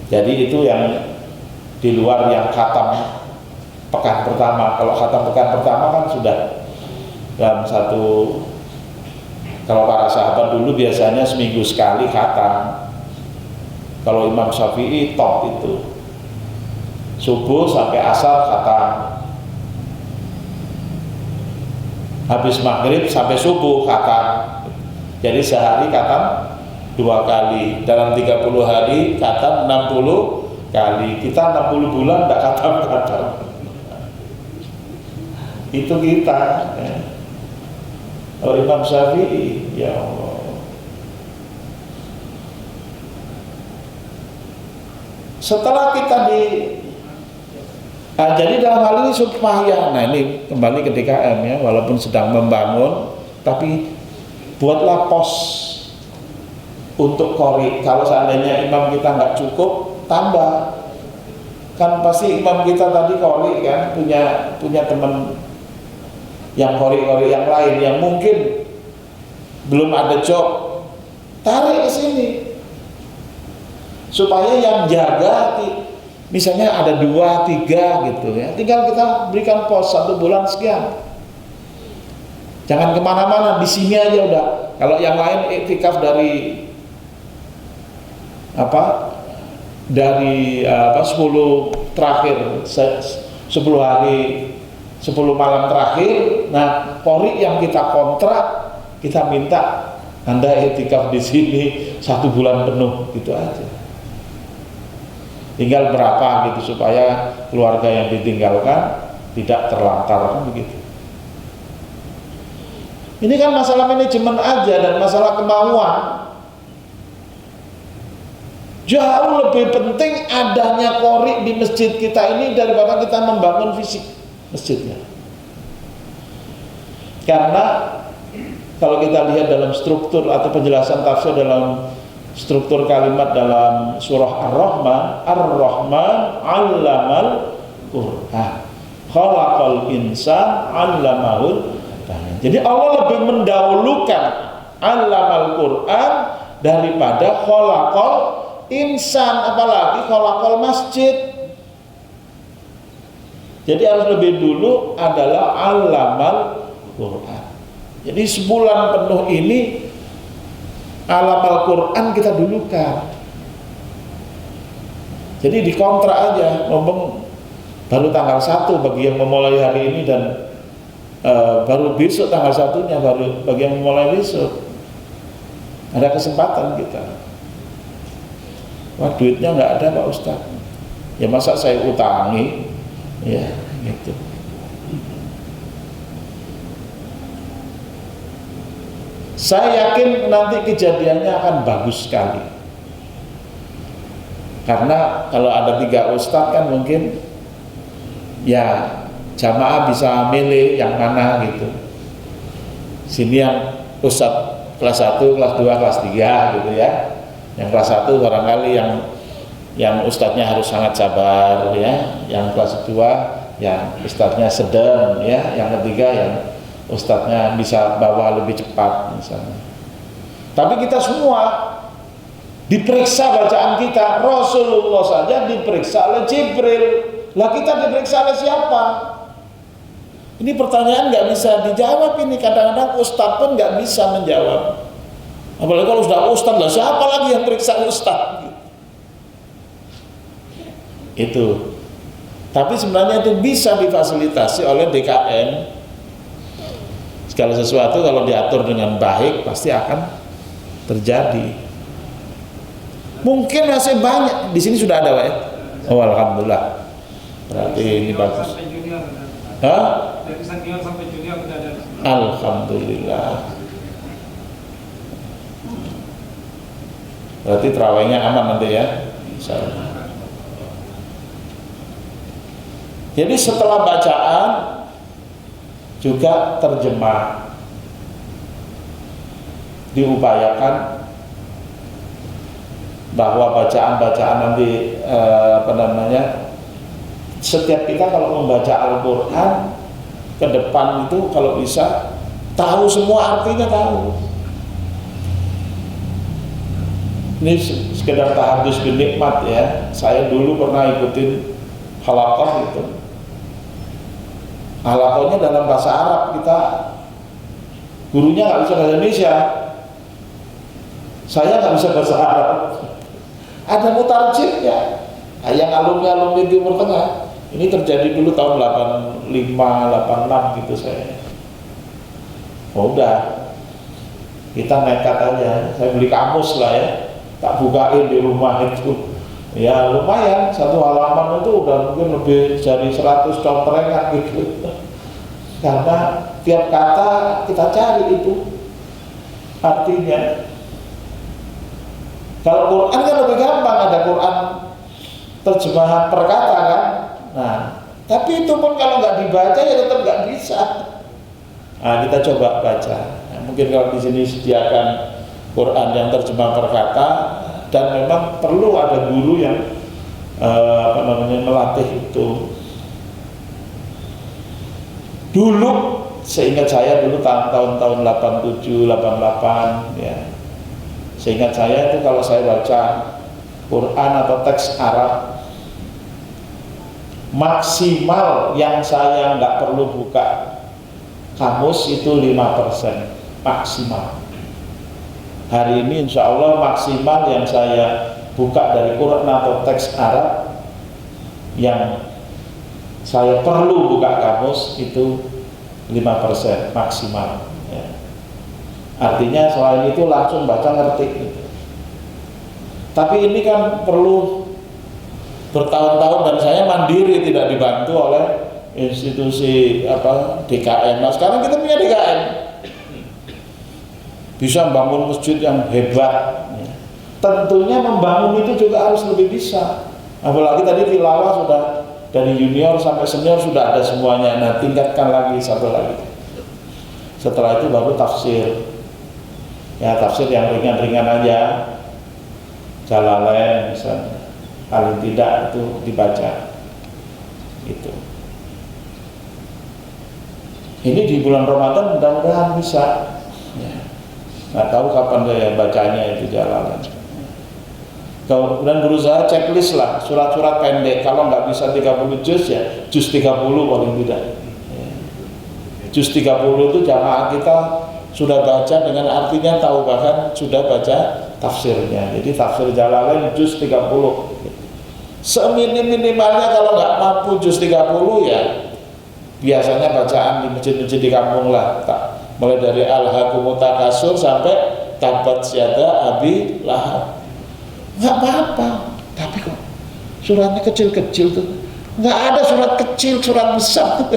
Jadi itu yang di luar yang khatam pekan pertama. Kalau khatam pekan pertama kan sudah dalam satu, kalau para sahabat dulu biasanya seminggu sekali khatam. Kalau Imam Syafi'i top itu subuh sampai asar khatam, habis maghrib sampai subuh khatam. Jadi sehari khatam 2 kali, dalam 30 hari khatam 60 kali. Kita 60 bulan tidak khatam-khatam. Itu kita ya. Oh, Imam Syafi'i, ya Allah. Setelah kita jadi dalam hal ini supaya, nah ini kembali ke DKM ya, walaupun sedang membangun, tapi buatlah pos untuk qori. Kalau seandainya imam kita nggak cukup, tambah. Kan pasti imam kita tadi qori kan, punya teman yang qori-qori yang lain yang mungkin belum ada job, tarik ke sini supaya yang jaga misalnya ada 2, 3 gitu ya, tinggal kita berikan pos 1 bulan sekian, jangan kemana-mana, di sini aja udah. Kalau yang lain iktikaf dari 10 terakhir, 10 hari 10 malam terakhir. Nah, qori yang kita kontrak, kita minta Anda iktikaf di sini 1 bulan penuh, gitu aja. Tinggal berapa gitu supaya keluarga yang ditinggalkan tidak terlantar, kan begitu. Ini kan masalah manajemen aja dan masalah kemauan. Jauh lebih penting adanya qori di masjid kita ini daripada kita membangun fisik masjidnya. Karena kalau kita lihat dalam struktur atau penjelasan tafsir dalam struktur kalimat dalam surah Ar-Rahman, Ar-Rahman 'allamal Qur'an, khalaqal insan 'allamahul bayan. Jadi Allah lebih mendahulukan 'allamal Qur'an daripada khalaqal insan, apalagi khalaqal masjid. Jadi harus lebih dulu adalah 'allamal Qur'an. Jadi sebulan penuh ini alamal Quran kita dulukan. Jadi dikontrak aja, ngomong baru tanggal 1 bagi yang memulai hari ini dan baru besok tanggal 1-nya baru bagi yang memulai besok. Ada kesempatan kita. Wah, duitnya nggak ada Pak Ustadz. Ya masa saya utangi, ya gitu. Saya yakin nanti kejadiannya akan bagus sekali. Karena kalau ada 3 ustadz kan mungkin ya jamaah bisa milih yang mana gitu. Sini yang ustadz kelas 1, kelas 2, kelas 3 gitu ya. Yang kelas 1 barangkali yang ustadznya harus sangat sabar ya. Yang kelas 2 yang ustadznya sedang ya. Yang ketiga yang ustadznya bisa bawa lebih cepat misalnya. Tapi kita semua diperiksa bacaan kita. Rasulullah saja diperiksa oleh Jibril. Lah kita diperiksa oleh siapa? Ini pertanyaan nggak bisa dijawab ini. Kadang-kadang ustadz pun nggak bisa menjawab. Apalagi kalau sudah ustadz, lah siapa lagi yang periksa ustadz? Itu. Tapi sebenarnya itu bisa difasilitasi oleh DKM. Segala sesuatu kalau diatur dengan baik pasti akan terjadi. Mungkin masih banyak di sini sudah ada, Pak ya? Oh, alhamdulillah. Berarti ini bagus. Hah? Dari senior sampai junior sudah ada. Alhamdulillah. Berarti terawihnya aman nanti ya. Insyaallah. Jadi setelah bacaan juga terjemah, diupayakan bahwa bacaan-bacaan nanti setiap kita kalau membaca Al-Quran ke depan itu kalau bisa tahu semua artinya, tahu. Ini sekedar tahadus bin nikmat ya. Saya dulu pernah ikutin halaqah itu. Halaqahnya dalam bahasa Arab, kita gurunya nggak bisa bahasa Indonesia, saya nggak bisa bahasa Arab. Ada mutarjimnya. Yang alumni Timur Tengah ini terjadi dulu tahun 85, 86 gitu saya. Oh udah, kita nekat aja. Saya beli kamus lah ya, tak bukain di rumah itu. Ya lumayan, 1 halaman itu udah mungkin lebih dari 100 contrengan gitu. Karena tiap kata kita cari itu artinya. Kalau Quran kan lebih gampang, ada Quran terjemahan per kata kan. Nah, tapi itu pun kalau nggak dibaca ya tetap nggak bisa. Nah, kita coba baca. Nah, mungkin kalau di sini sediakan Quran yang terjemah per kata, dan memang perlu ada guru yang melatih itu. Dulu seingat saya dulu tahun-tahun 87, 88 ya. Seingat saya itu kalau saya baca Quran atau teks Arab, maksimal yang saya nggak perlu buka kamus itu 5% maksimal. Hari ini insya Allah maksimal yang saya buka dari Quran atau teks Arab yang saya perlu buka kamus itu 5% maksimal ya. Artinya selain itu langsung baca ngerti gitu. Tapi ini kan perlu bertahun-tahun dan saya mandiri, tidak dibantu oleh institusi DKM. Nah sekarang kita punya DKM, bisa membangun masjid yang hebat ya. Tentunya membangun itu juga harus lebih bisa. Apalagi tadi tilawah sudah dari junior sampai senior sudah ada semuanya. Nah tingkatkan lagi satu lagi. Setelah itu baru tafsir. Ya tafsir yang ringan-ringan aja. Jalalain misalnya. Paling tidak itu dibaca. Itu. Ini di bulan Ramadan mudah-mudahan bisa. Ya. Nggak tahu kapan saya bacanya itu Jalalain. Kemudian berusaha checklist lah, surat-surat pendek. Kalau nggak bisa 30 juz ya juz 30 paling tidak. Juz 30 itu jamaah kita sudah baca dengan artinya tahu, bahkan sudah baca tafsirnya. Jadi tafsir Jalalain juz 30. Seminim-minimalnya kalau nggak mampu juz 30 ya biasanya bacaan di masjid-masjid di kampung lah. Mulai dari Al-Hakumut Takasur sampai Tabat Syada Abi Lahab. Nggak apa-apa, tapi kok suratnya kecil-kecil tuh, nggak ada surat kecil, surat besar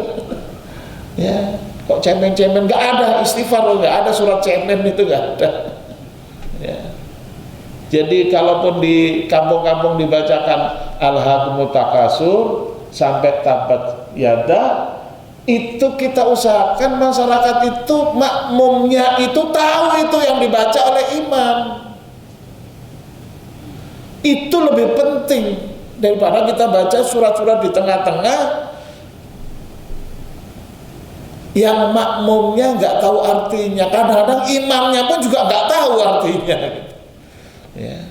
ya, kok cemen-cemen, nggak ada istighfar, nggak ada surat cemen itu, nggak ada ya. Jadi kalaupun di kampung-kampung dibacakan Al-Hakumut Takasur sampai Tabat Yada, itu kita usahakan masyarakat itu makmumnya itu tahu itu yang dibaca oleh imam. Itu lebih penting daripada kita baca surat-surat di tengah-tengah yang makmumnya nggak tahu artinya. Kadang-kadang imamnya pun juga nggak tahu artinya. Ya.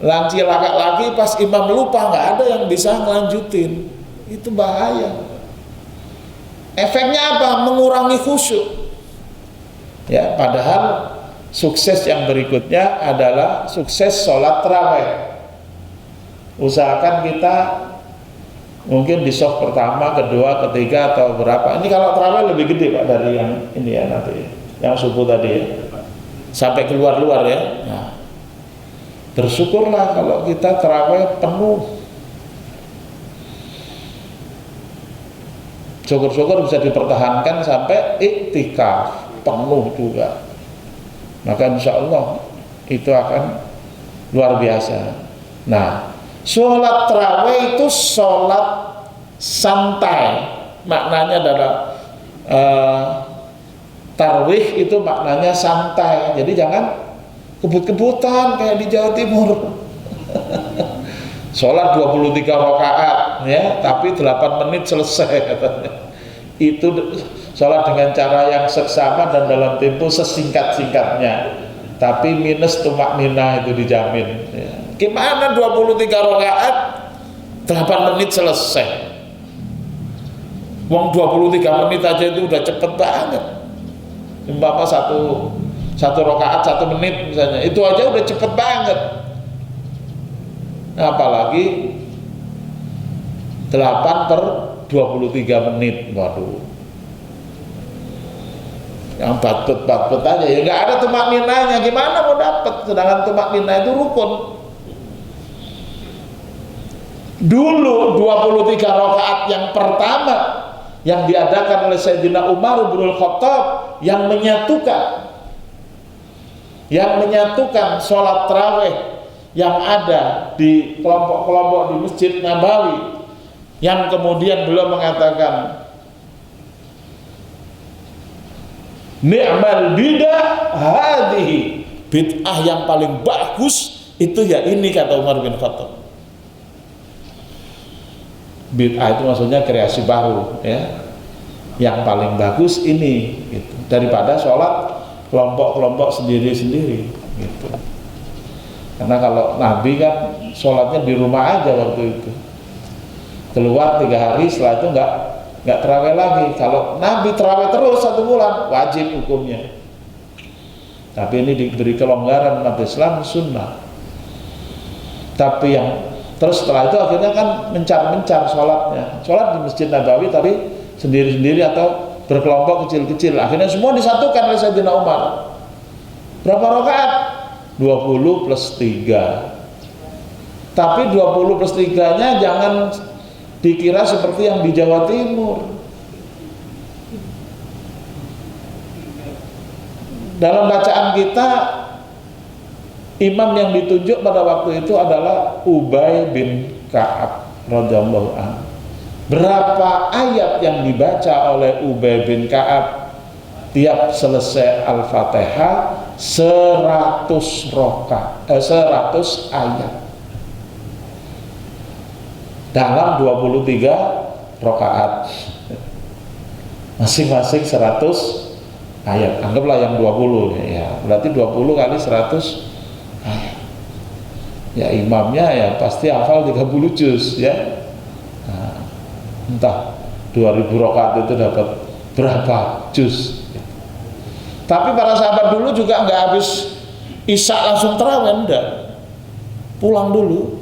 Lancilakak lagi pas imam lupa, nggak ada yang bisa ngelanjutin. Itu bahaya. Efeknya apa? Mengurangi khusyuk. Ya, padahal sukses yang berikutnya adalah sukses sholat tarawih. Usahakan kita mungkin di soft pertama, kedua, ketiga atau berapa. Ini kalau tarawih lebih gede Pak dari yang ini ya nanti, yang subuh tadi ya, sampai keluar-luar ya. Nah, bersyukurlah kalau kita tarawih penuh. Syukur-syukur bisa dipertahankan sampai iktikaf penuh juga. Maka insya Allah itu akan luar biasa. Nah, sholat tarawih itu sholat santai, maknanya adalah tarwih itu maknanya santai. Jadi jangan kebut-kebutan kayak di Jawa Timur. Sholat 23 rakaat ya, tapi 8 menit selesai katanya. Itu sholat dengan cara yang seksama dan dalam tempo sesingkat-singkatnya, tapi minus tumak nina itu dijamin ya. Gimana 23 rakaat 8 menit selesai? Wong 23 menit aja itu udah cepet banget. Umpama satu rakaat 1 menit misalnya, itu aja udah cepet banget. Apalagi 8/23 menit, waduh. Yang batbet aja ya, nggak ada tumak ninanya, gimana mau dapat? Sedangkan tumak nina itu rukun. Dulu 23 rakaat yang pertama yang diadakan oleh Sayyidina Umar bin Khattab yang menyatukan sholat tarawih yang ada di kelompok-kelompok di Masjid Nabawi, yang kemudian beliau mengatakan ni'mal bid'ah hadhihi, bid'ah yang paling bagus itu ya ini, kata Umar bin Khattab. bid'ah itu maksudnya kreasi baru ya. Yang paling bagus ini gitu, daripada sholat kelompok-kelompok sendiri-sendiri gitu. Karena kalau Nabi kan sholatnya di rumah aja waktu itu, keluar 3 hari, setelah itu nggak terawih lagi. Kalau Nabi terawih terus 1 bulan, wajib hukumnya. Tapi ini diberi kelonggaran umat Islam, sunnah. Tapi yang terus setelah itu akhirnya kan mencar sholatnya, sholat di Masjid Nabawi tadi sendiri-sendiri atau berkelompok kecil-kecil. Akhirnya semua disatukan oleh Sayyidina Umar. Berapa rakaat? 20 plus 3. Tapi 20 plus 3-nya jangan dikira seperti yang di Jawa Timur. Dalam bacaan kita, imam yang ditunjuk pada waktu itu adalah Ubay bin Ka'ab radhiyallahu anhu. Berapa ayat yang dibaca oleh Ubay bin Ka'ab tiap selesai Al-Fatihah? 100 ayat dalam 23 rakaat, masing-masing 100 ayat. Anggaplah yang 20 ya, berarti 20 kali 100 ayat. Ya imamnya ya pasti hafal 30 juz ya. Entah 2000 rakaat itu dapat berapa juz. Tapi para sahabat dulu juga nggak habis isya langsung terawih, enggak. Pulang dulu,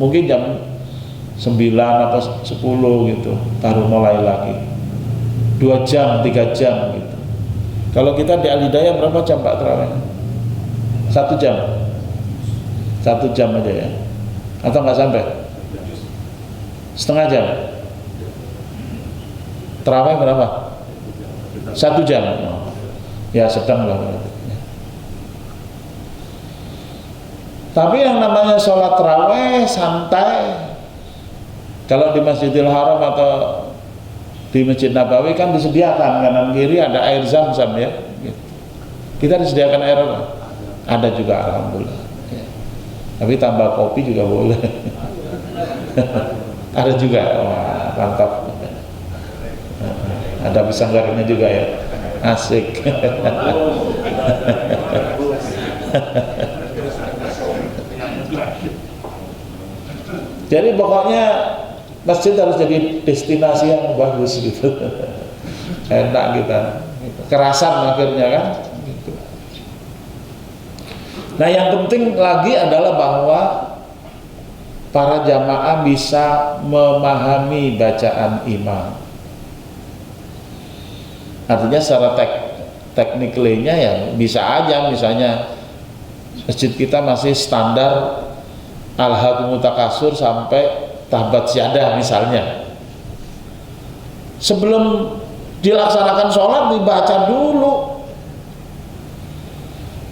mungkin jam 9 atau 10 gitu, baru mulai lagi. 2 jam, 3 jam gitu. Kalau kita di Al-Hidayah berapa jam Pak terawih? 1 jam, 1 jam aja ya, atau nggak sampai? Setengah jam. Terawih berapa? 1 jam. Ya sedang lah. Tapi yang namanya sholat terawih santai. Kalau di Masjidil Haram atau di Masjid Nabawi kan disediakan kanan kiri ada air zam-zam ya. Kita disediakan air apa? Ada juga alhamdulillah. Tapi tambah kopi juga boleh. Ada juga. Wah, mantap. Ada pisang gorengnya juga ya. Asik. Jadi pokoknya masjid harus jadi destinasi yang bagus gitu. Enak kita, kerasan akhirnya kan gitu. Nah yang penting lagi adalah bahwa para jamaah bisa memahami bacaan imam. Artinya secara tekniknya ya bisa aja, misalnya masjid kita masih standar Al-Hakumut Takasur sampai Tabat Syadah misalnya. Sebelum dilaksanakan sholat dibaca dulu,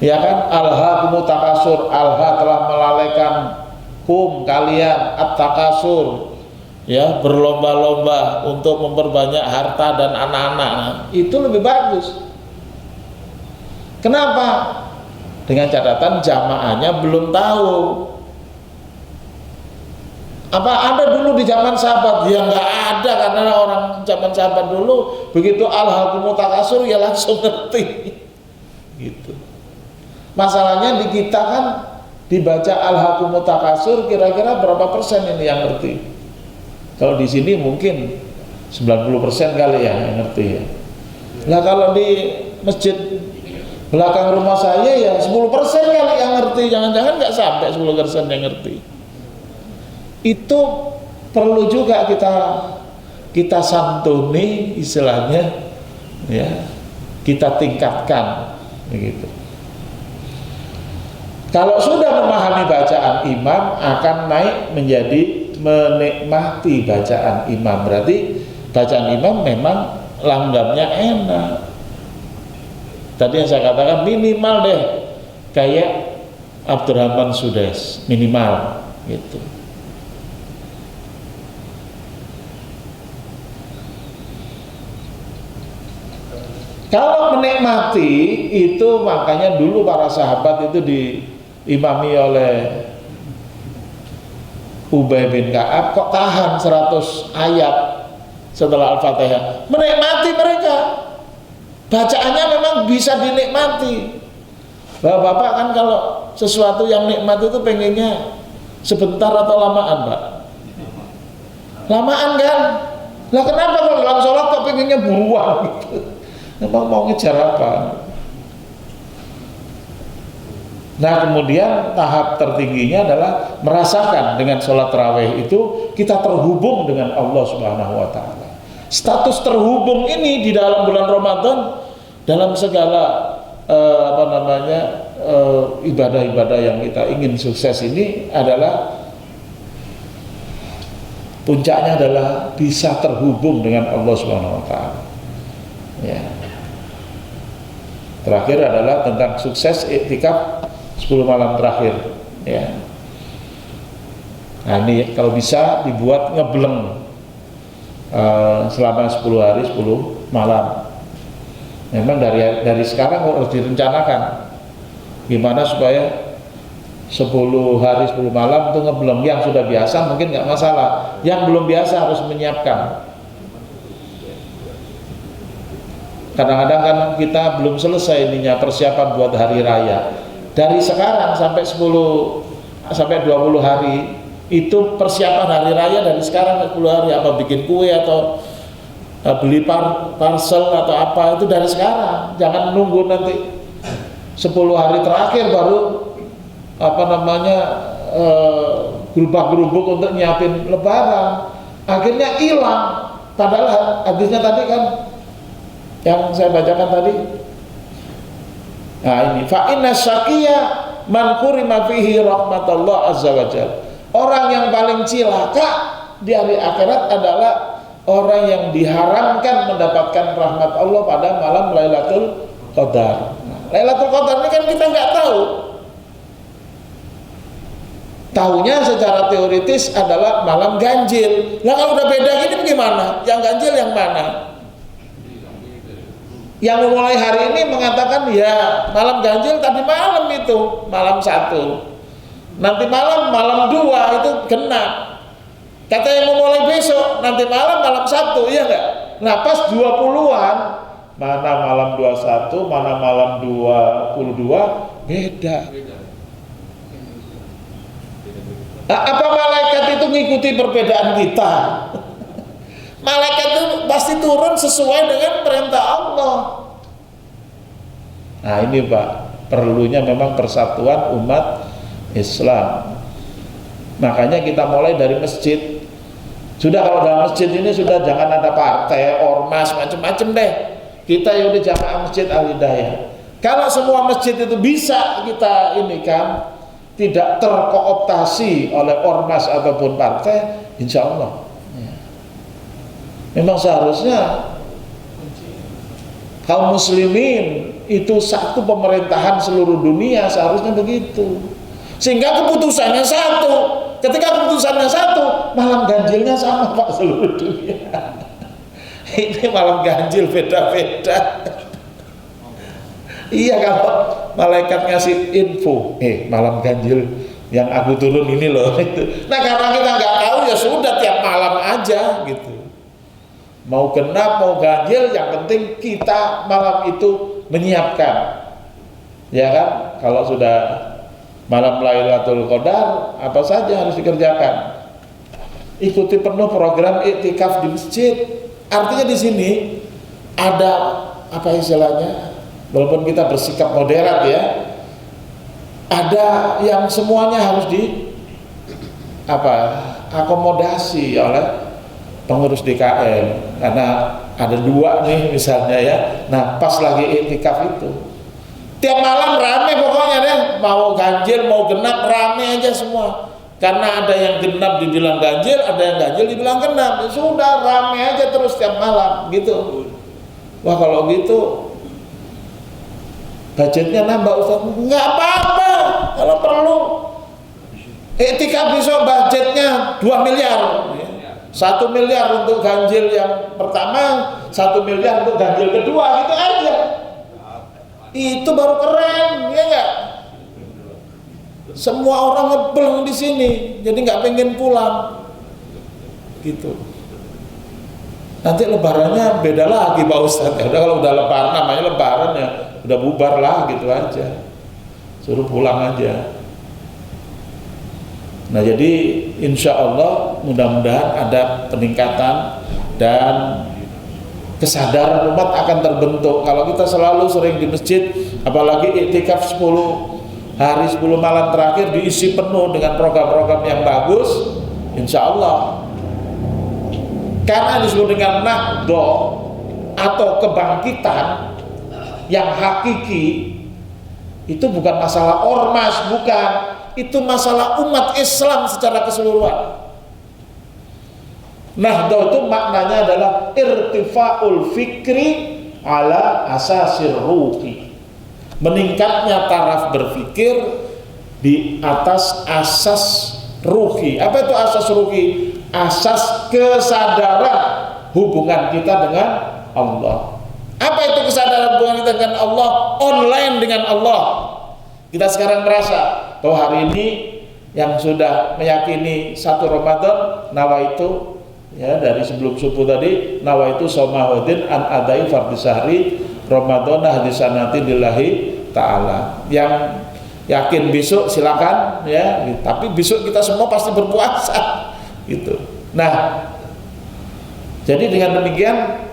ya kan? Al-Hakumut Takasur, Al-Ha telah melalaikan kalian at-takasur, ya berlomba-lomba untuk memperbanyak harta dan anak-anak. Nah, itu lebih bagus. Kenapa? Dengan catatan jamaahnya belum tahu. Apa ada dulu di zaman sahabat? Ya nggak ada, karena orang zaman sahabat dulu begitu Al-Hakumut Takasur ya langsung ngerti. Gitu. Masalahnya di kita kan dibaca Al-Hakumut Takasur kira-kira berapa persen ini yang ngerti? Kalau di sini mungkin 90% kali ya yang ngerti ya. Nah kalau di masjid belakang rumah saya ya 10% kali yang ngerti, jangan-jangan nggak sampai 10% yang ngerti. Itu perlu juga kita santuni istilahnya, ya kita tingkatkan begitu. Kalau sudah memahami bacaan imam akan naik menjadi menikmati bacaan imam, berarti bacaan imam memang langgamnya enak. Tadi yang saya katakan minimal deh kayak Abdurrahman Sudais, minimal gitu. Kalau menikmati itu, makanya dulu para sahabat itu diimami oleh Ubay bin Ka'ab kok tahan 100 ayat setelah Al-Fatihah. Menikmati mereka. Bacaannya memang bisa dinikmati. Bapak-bapak kan kalau sesuatu yang nikmat itu pengennya sebentar atau lamaan, Pak? Lamaan kan? Lah kenapa kalau dalam sholat kok pengennya buruan gitu? Memang mau ngejar apa? Nah kemudian tahap tertingginya adalah merasakan dengan sholat tarawih itu kita terhubung dengan Allah Subhanahu Wa Taala. Status terhubung ini di dalam bulan Ramadan dalam segala ibadah-ibadah yang kita ingin sukses ini adalah puncaknya adalah bisa terhubung dengan Allah Subhanahu Wa Taala. Ya. Terakhir adalah tentang sukses iktikaf 10 malam terakhir, ya. Nah ini kalau bisa dibuat ngebleng selama 10 hari 10 malam. Memang dari sekarang harus direncanakan gimana supaya 10 hari 10 malam itu ngebleng. Yang sudah biasa mungkin nggak masalah, yang belum biasa harus menyiapkan. Kadang-kadang kan kita belum selesai ininya persiapan buat hari raya. Dari sekarang sampai 10 sampai 20 hari itu persiapan hari raya dari sekarang 10 hari, apa bikin kue atau beli parcel atau apa itu dari sekarang. Jangan nunggu nanti 10 hari terakhir baru gerubak-gerubuk untuk nyiapin lebaran. Akhirnya hilang. Padahal hadisnya tadi kan yang saya bacakan tadi. Nah ini fa inna syaqiya man kurima fihi rahmatullah azza wajalla. Orang yang paling cilaka di hari akhirat adalah orang yang diharamkan mendapatkan rahmat Allah pada malam Lailatul Qadar. Nah, Lailatul Qadar ini kan kita nggak tahu. Tahunya secara teoritis adalah malam ganjil. Nah kalau udah beda gini gimana? Yang ganjil yang mana? Yang memulai hari ini mengatakan ya malam ganjil tadi malam itu malam 1, nanti malam 2 itu genap. Kata yang memulai besok nanti malam 1, iya enggak? Nah pas 20-an mana malam 21, mana malam 22 beda. Nah, apa malaikat itu ngikuti perbedaan kita? Malaikat itu pasti turun sesuai dengan perintah Allah. Nah ini Pak, perlunya memang persatuan umat Islam. Makanya kita mulai dari masjid. Sudah kalau dalam masjid ini sudah jangan ada partai, ormas, macam-macam deh. Kita yaudah jamaah masjid Al-Hidayah. Kalau semua masjid itu bisa kita ini kan tidak terkooptasi oleh ormas ataupun partai, insya Allah. Memang seharusnya kaum muslimin itu satu pemerintahan seluruh dunia, seharusnya begitu. Sehingga keputusannya satu. Ketika keputusannya satu, malam ganjilnya sama Pak seluruh dunia. Ini malam ganjil beda-beda. Iya kalau malaikat ngasih info, malam ganjil yang aku turun ini loh. Nah karena kita nggak tahu ya sudah tiap malam aja gitu. Mau genap, mau ganjil, yang penting kita malam itu menyiapkan. Ya kan? Kalau sudah malam Lailatul Qadar, apa saja harus dikerjakan. Ikuti penuh program iktikaf di masjid. Artinya di sini ada apa istilahnya? Walaupun kita bersikap moderat ya, ada yang semuanya harus akomodasi oleh pengurus DKM karena ada 2 nih misalnya ya. Nah pas lagi iktikaf itu tiap malam rame pokoknya deh, mau ganjil mau genap rame aja semua, karena ada yang genap dibilang ganjil, ada yang ganjil dibilang genap, ya sudah rame aja terus tiap malam gitu. Wah kalau gitu budgetnya nambah Ustaz, nggak apa-apa kalau perlu. Iktikaf besok budgetnya 2 miliar. 1 miliar untuk ganjil yang pertama, 1 miliar untuk ganjil kedua, gitu aja. Itu baru keren, ya enggak? Semua orang ngebleng di sini, jadi nggak pengen pulang, gitu. Nanti lebarannya beda lagi Pak Ustadz. Ya udah, kalau udah lebaran, namanya lebaran ya udah bubar lah, gitu aja. Suruh pulang aja. Nah, jadi insya Allah mudah-mudahan ada peningkatan dan kesadaran umat akan terbentuk. Kalau kita selalu sering di masjid, apalagi iktikaf 10 hari 10 malam terakhir diisi penuh dengan program-program yang bagus, insya Allah. Karena disebut dengan nahdoh atau kebangkitan yang hakiki, itu bukan masalah ormas, bukan. Itu masalah umat Islam secara keseluruhan. Nahdoh itu maknanya adalah irtifa'ul fikri ala asasir ruhi. Meningkatnya taraf berpikir di atas asas ruhi. Apa itu asas ruhi? Asas kesadaran hubungan kita dengan Allah. Apa itu kesadaran hubungan kita dengan Allah? Online dengan Allah. Kita sekarang merasa bahwa hari ini yang sudah meyakini 1 Ramadan, nawaitu, ya, dari sebelum subuh tadi, nawaitu somahudin an adai fardhu syahri Ramadana hadisanati lillahi ta'ala. Yang yakin besok silakan, ya, tapi besok kita semua pasti berpuasa, gitu. Nah, jadi dengan demikian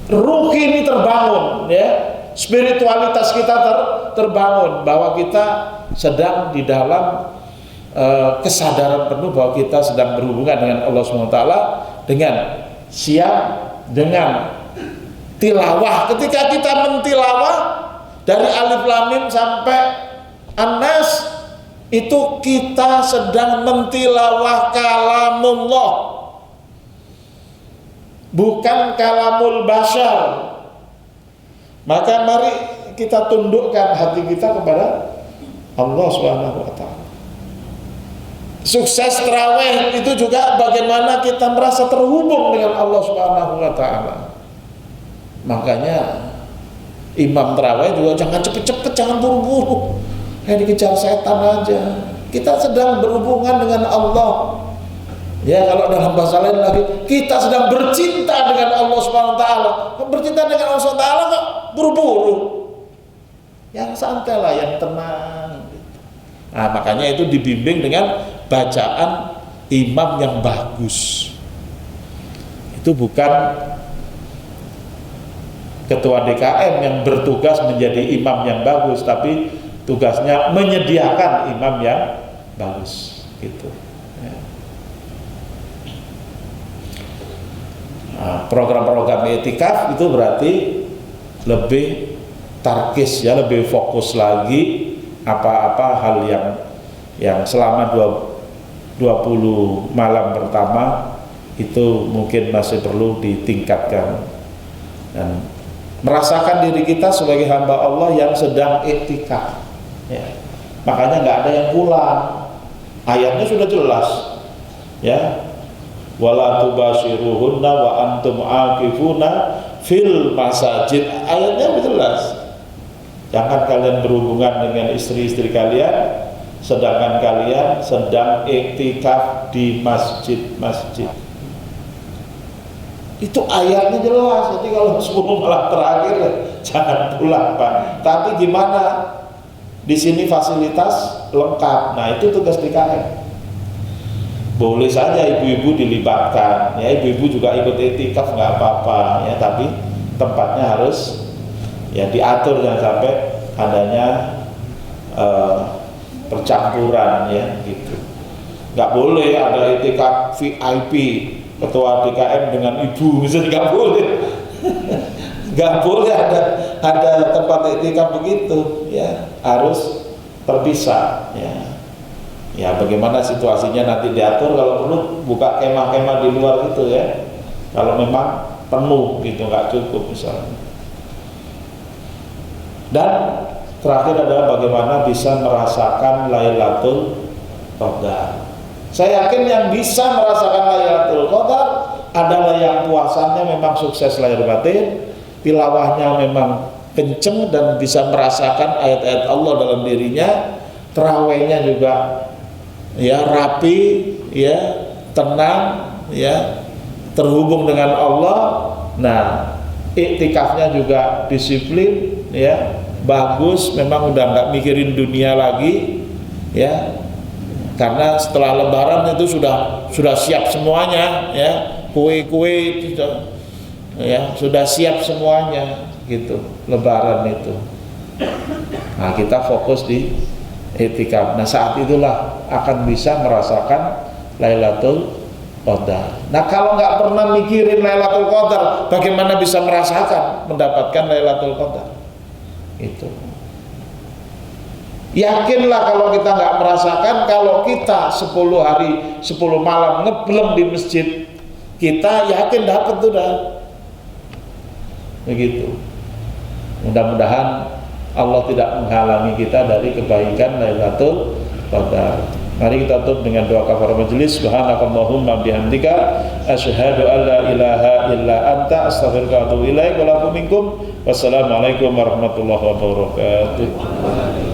ruh ini terbangun, ya, spiritualitas kita terbangun, bahwa kita sedang di dalam kesadaran penuh bahwa kita sedang berhubungan dengan Allah SWT, dengan siap, dengan tilawah. Ketika kita mentilawah dari Alif Lam Mim sampai An-Nas, itu kita sedang mentilawah kalamullah, bukan kalamul bashar. Maka mari kita tundukkan hati kita kepada Allah SWT. Sukses tarawih itu juga bagaimana kita merasa terhubung dengan Allah SWT. Makanya imam tarawih juga jangan cepet-cepet, jangan buru-buru, kayak dikejar setan aja. Kita sedang berhubungan dengan Allah. Ya, kalau dalam bahasa lain lagi, kita sedang bercinta dengan Allah SWT. Bercinta dengan Allah SWT kok buru-buru? Yang santai lah, yang tenang. Nah, makanya itu dibimbing dengan bacaan imam yang bagus. Itu bukan ketua DKM yang bertugas menjadi imam yang bagus, tapi tugasnya menyediakan imam yang bagus, gitu. Ya. Nah, program-program etikaf itu berarti lebih tarkis, ya, lebih fokus lagi apa-apa hal yang selama 20 malam pertama itu mungkin masih perlu ditingkatkan, dan merasakan diri kita sebagai hamba Allah yang sedang iktikaf, ya. Makanya nggak ada yang pulang. Ayatnya sudah jelas, ya, wala tubashiruhunna wa antum aqifuna fil masajid. Ayatnya jelas, jangan kalian berhubungan dengan istri-istri kalian sedangkan kalian sedang iktikaf di masjid-masjid. Itu ayatnya jelas. Jadi kalau 10 malam terakhir jangan pulang, Pak. Tapi gimana? Di sini fasilitas lengkap. Nah, itu tugas DKM. Boleh saja ibu-ibu dilibatkan, ya, ibu-ibu juga ikut iktikaf, nggak apa-apa, ya, tapi tempatnya harus, ya, diatur, jangan sampai adanya percampuran, ya, gitu. Nggak boleh ada iktikaf VIP ketua DKM dengan ibu, misalnya, nggak boleh. Nggak boleh ada tempat iktikaf begitu, ya, harus terpisah, ya. Ya, bagaimana situasinya nanti diatur, kalau perlu buka kemah-kemah di luar itu, ya, kalau memang penuh gitu, nggak cukup misalnya. Dan terakhir adalah bagaimana bisa merasakan Lailatul Qadar. Saya yakin yang bisa merasakan Lailatul Qadar adalah yang puasanya memang sukses lahir batin, tilawahnya memang kenceng dan bisa merasakan ayat-ayat Allah dalam dirinya, terawihnya juga ya rapi, ya tenang, ya terhubung dengan Allah. Nah, iktikafnya juga disiplin, ya bagus, memang udah nggak mikirin dunia lagi, ya karena setelah Lebaran itu sudah siap semuanya, ya kue-kue itu sudah siap semuanya gitu Lebaran itu. Nah, kita fokus di iktikaf. Nah, saat itulah akan bisa merasakan Lailatul Qadar. Nah, kalau nggak pernah mikirin Lailatul Qadar, bagaimana bisa merasakan mendapatkan Lailatul Qadar? Itu. Yakinlah kalau kita nggak merasakan, kalau kita 10 hari 10 malam ngeblem di masjid, kita yakin dapat tuh dah. Begitu. Mudah-mudahan Allah tidak menghalangi kita dari kebaikan Lailatul Qadar. Mari kita tutup dengan doa kafaratul majelis. Subhanakallahumma bihamdika asyhadu an la ilaha illa anta astaghfiruka wa atubu ilaik wa lakum minkum. Wassalamualaikum warahmatullahi wabarakatuh.